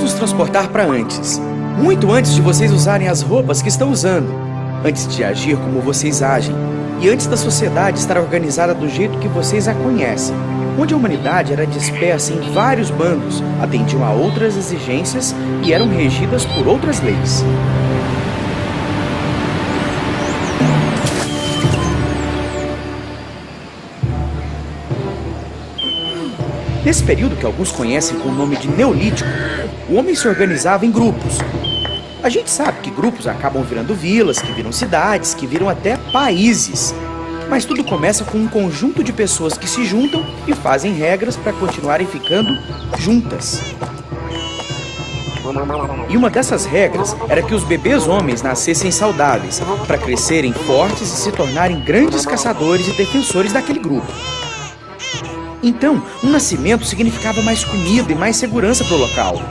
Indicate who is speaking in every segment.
Speaker 1: nos transportar para antes. Muito antes de vocês usarem as roupas que estão usando. Antes de agir como vocês agem. E antes da sociedade estar organizada do jeito que vocês a conhecem. Onde a humanidade era dispersa em vários bandos, atendiam a outras exigências e eram regidas por outras leis. Nesse período que alguns conhecem com o nome de Neolítico, o homem se organizava em grupos. A gente sabe que grupos acabam virando vilas, que viram cidades, que viram até países. Mas tudo começa com um conjunto de pessoas que se juntam e fazem regras para continuarem ficando juntas. E uma dessas regras era que os bebês homens nascessem saudáveis, para crescerem fortes e se tornarem grandes caçadores e defensores daquele grupo. Então, um nascimento significava mais comida e mais segurança para o local.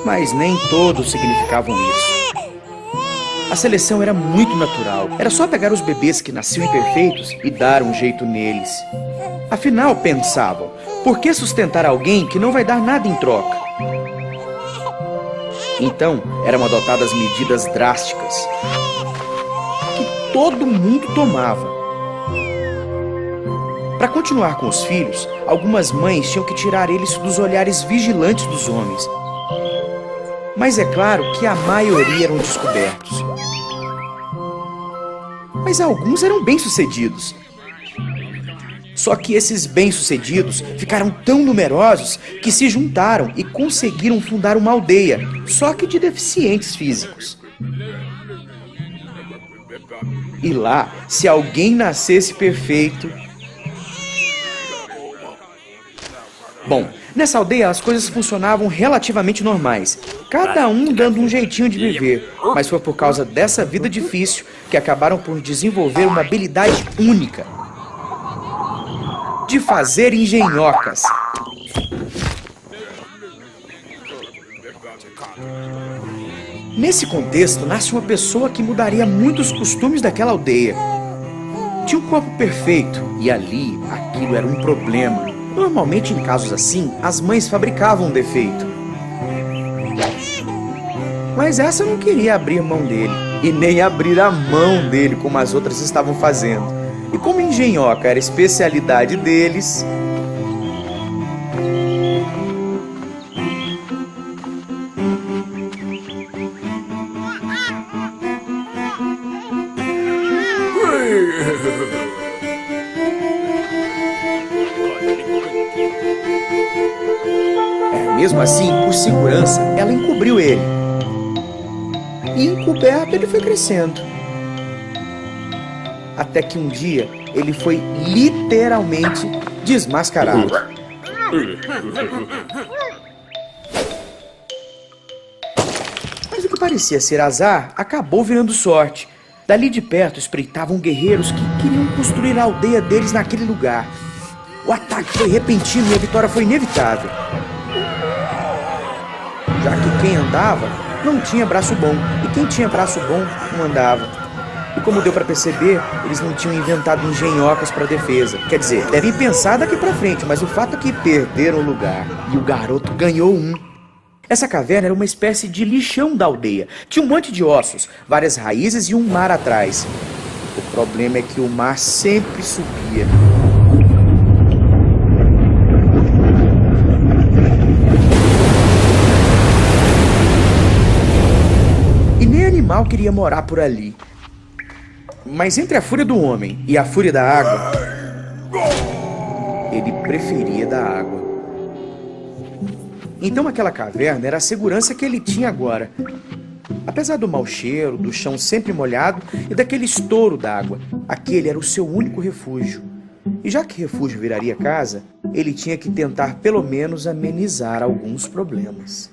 Speaker 1: Mas nem todos significavam isso. A seleção era muito natural. Era só pegar os bebês que nasciam imperfeitos e dar um jeito neles. Afinal, pensavam, por que sustentar alguém que não vai dar nada em troca? Então, eram adotadas medidas drásticas. Todo mundo tomava. Para continuar com os filhos, algumas mães tinham que tirar eles dos olhares vigilantes dos homens. Mas é claro que a maioria eram descobertos. Mas alguns eram bem-sucedidos. Só que esses bem-sucedidos ficaram tão numerosos que se juntaram e conseguiram fundar uma aldeia, só que de deficientes físicos. E lá, se alguém nascesse perfeito... Bom, nessa aldeia as coisas funcionavam relativamente normais. Cada um dando um jeitinho de viver. Mas foi por causa dessa vida difícil que acabaram por desenvolver uma habilidade única. De fazer engenhocas. Nesse contexto, nasce uma pessoa que mudaria muitos costumes daquela aldeia. Tinha um corpo perfeito, e ali, aquilo era um problema. Normalmente, em casos assim, as mães fabricavam um defeito. Mas essa não queria abrir mão dele, e nem abrir a mão dele como as outras estavam fazendo. E como engenhoca era a especialidade deles... Mesmo assim, por segurança, ela encobriu ele. E encoberto ele foi crescendo. Até que um dia, ele foi literalmente desmascarado. Mas o que parecia ser azar, acabou virando sorte. Dali de perto espreitavam guerreiros que queriam construir a aldeia deles naquele lugar. O ataque foi repentino e a vitória foi inevitável. Já que quem andava não tinha braço bom, e quem tinha braço bom não andava. E como deu para perceber, eles não tinham inventado engenhocas para defesa. Quer dizer, devem pensar daqui para frente, mas o fato é que perderam o lugar. E o garoto ganhou um. Essa caverna era uma espécie de lixão da aldeia. Tinha um monte de ossos, várias raízes e um mar atrás. O problema é que o mar sempre subia. Animal queria morar por ali. Mas entre a fúria do homem e a fúria da água, ele preferia da água. Então aquela caverna era a segurança que ele tinha agora. Apesar do mau cheiro, do chão sempre molhado e daquele estouro d'água, aquele era o seu único refúgio. E já que refúgio viraria casa, ele tinha que tentar pelo menos amenizar alguns problemas.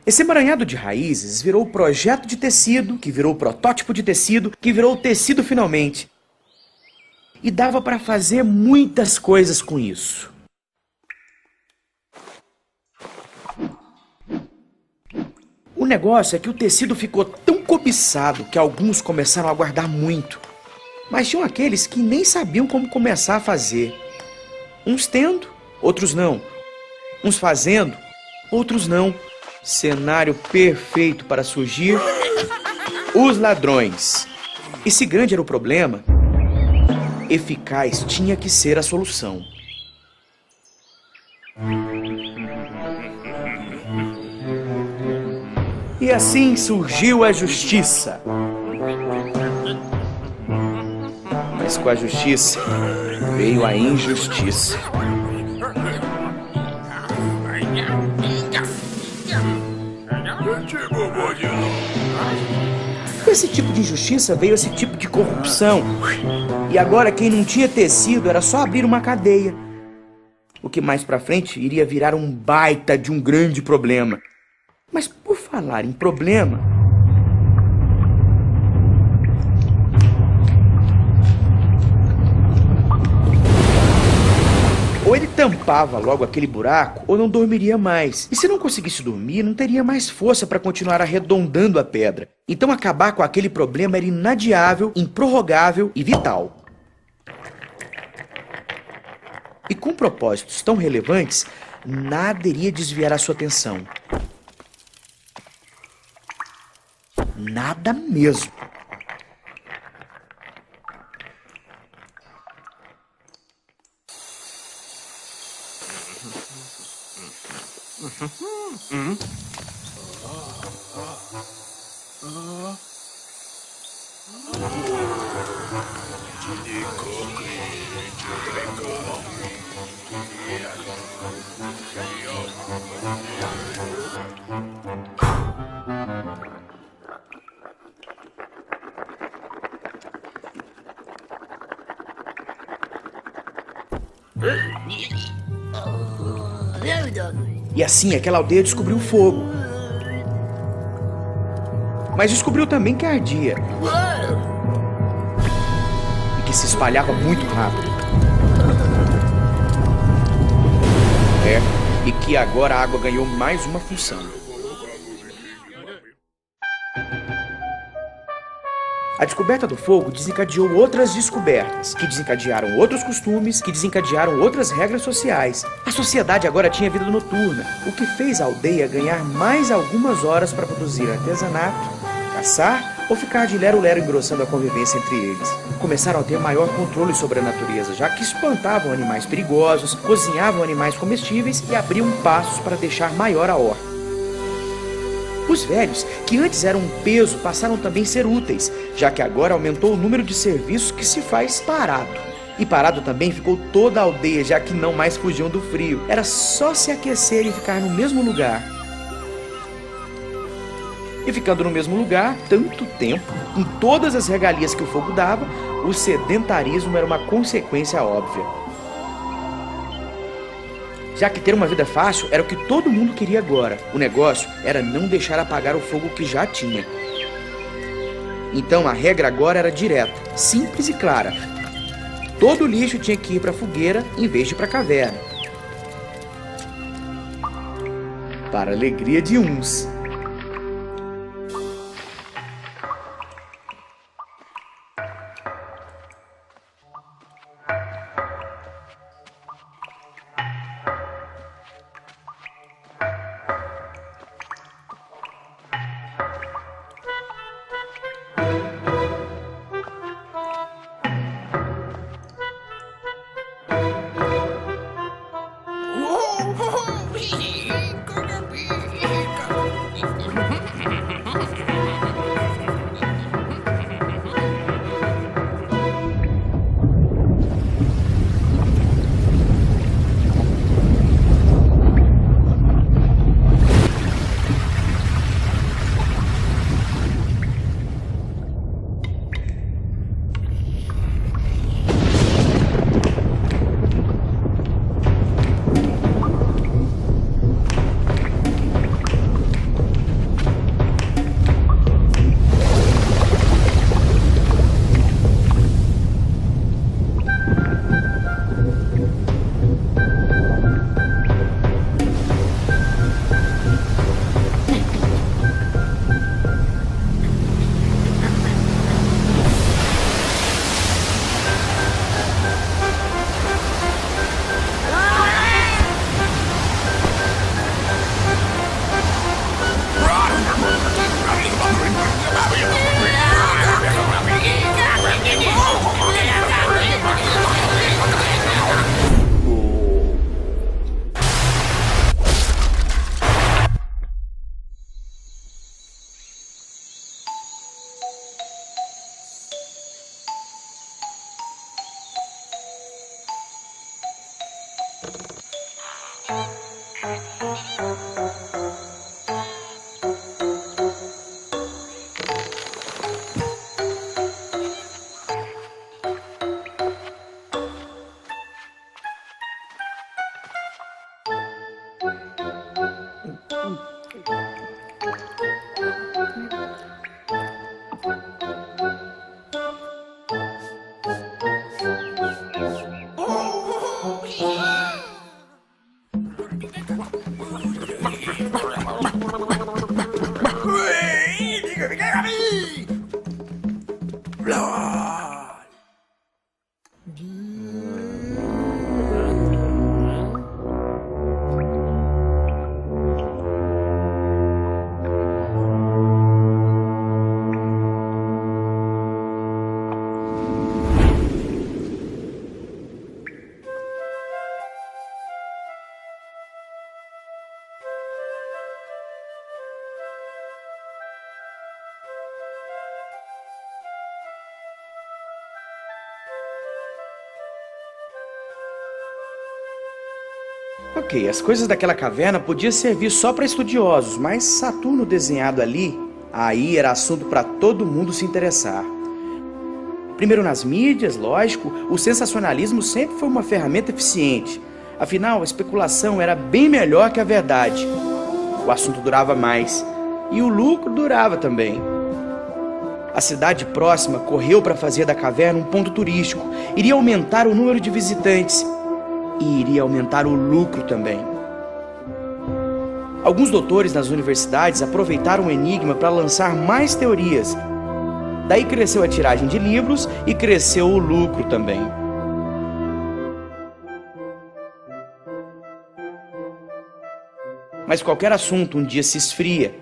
Speaker 1: Esse emaranhado de raízes virou o projeto de tecido, que virou o protótipo de tecido, que virou o tecido finalmente. E dava para fazer muitas coisas com isso. O negócio é que o tecido ficou tão cobiçado que alguns começaram a guardar muito. Mas tinham aqueles que nem sabiam como começar a fazer. Uns tendo, outros não. Uns fazendo, outros não. Cenário perfeito para surgir os ladrões. E se grande era o problema, eficaz tinha que ser a solução. E assim surgiu a justiça. Mas com a justiça veio a injustiça. Com esse tipo de injustiça veio esse tipo de corrupção. E agora quem não tinha tecido era só abrir uma cadeia. O que mais pra frente iria virar um baita de um grande problema. Mas por falar em problema, ou ele tampava logo aquele buraco, ou não dormiria mais. E se não conseguisse dormir, não teria mais força para continuar arredondando a pedra. Então acabar com aquele problema era inadiável, improrrogável e vital. E com propósitos tão relevantes, nada iria desviar a sua atenção. Nada mesmo. E assim aquela aldeia descobriu o fogo. Mas descobriu também que ardia. E que se espalhava muito rápido. E que agora a água ganhou mais uma função. A descoberta do fogo desencadeou outras descobertas, que desencadearam outros costumes, que desencadearam outras regras sociais. A sociedade agora tinha vida noturna, o que fez a aldeia ganhar mais algumas horas para produzir artesanato, caçar ou ficar de lero-lero engrossando a convivência entre eles. Começaram a ter maior controle sobre a natureza, já que espantavam animais perigosos, cozinhavam animais comestíveis e abriam passos para deixar maior a horta. Os velhos, que antes eram um peso, passaram também a ser úteis, já que agora aumentou o número de serviços que se faz parado. E parado também ficou toda a aldeia, já que não mais fugiam do frio. Era só se aquecer e ficar no mesmo lugar. E ficando no mesmo lugar, tanto tempo, em todas as regalias que o fogo dava, o sedentarismo era uma consequência óbvia. Já que ter uma vida fácil era o que todo mundo queria agora. O negócio era não deixar apagar o fogo que já tinha. Então a regra agora era direta, simples e clara. Todo o lixo tinha que ir para a fogueira em vez de para a caverna. Para a alegria de uns. Ok, as coisas daquela caverna podiam servir só para estudiosos, mas Saturno desenhado ali, aí era assunto para todo mundo se interessar. Primeiro nas mídias, lógico, o sensacionalismo sempre foi uma ferramenta eficiente. Afinal, a especulação era bem melhor que a verdade. O assunto durava mais, e o lucro durava também. A cidade próxima correu para fazer da caverna um ponto turístico, iria aumentar o número de visitantes, e iria aumentar o lucro também. Alguns doutores nas universidades aproveitaram o enigma para lançar mais teorias. Daí cresceu a tiragem de livros e cresceu o lucro também. Mas qualquer assunto um dia se esfria.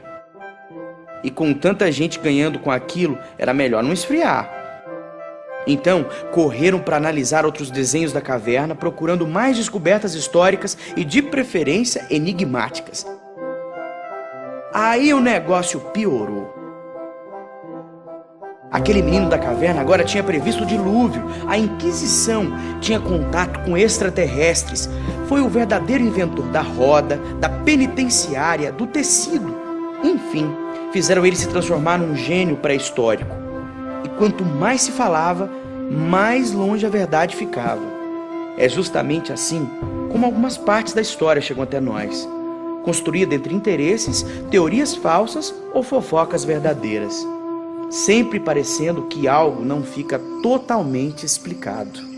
Speaker 1: E com tanta gente ganhando com aquilo, era melhor não esfriar. Então, correram para analisar outros desenhos da caverna, procurando mais descobertas históricas e, de preferência, enigmáticas. Aí o negócio piorou. Aquele menino da caverna agora tinha previsto o dilúvio, a Inquisição, tinha contato com extraterrestres, foi o verdadeiro inventor da roda, da penitenciária, do tecido. Enfim, fizeram ele se transformar num gênio pré-histórico. E quanto mais se falava, mais longe a verdade ficava. É justamente assim como algumas partes da história chegam até nós, construída entre interesses, teorias falsas ou fofocas verdadeiras, sempre parecendo que algo não fica totalmente explicado.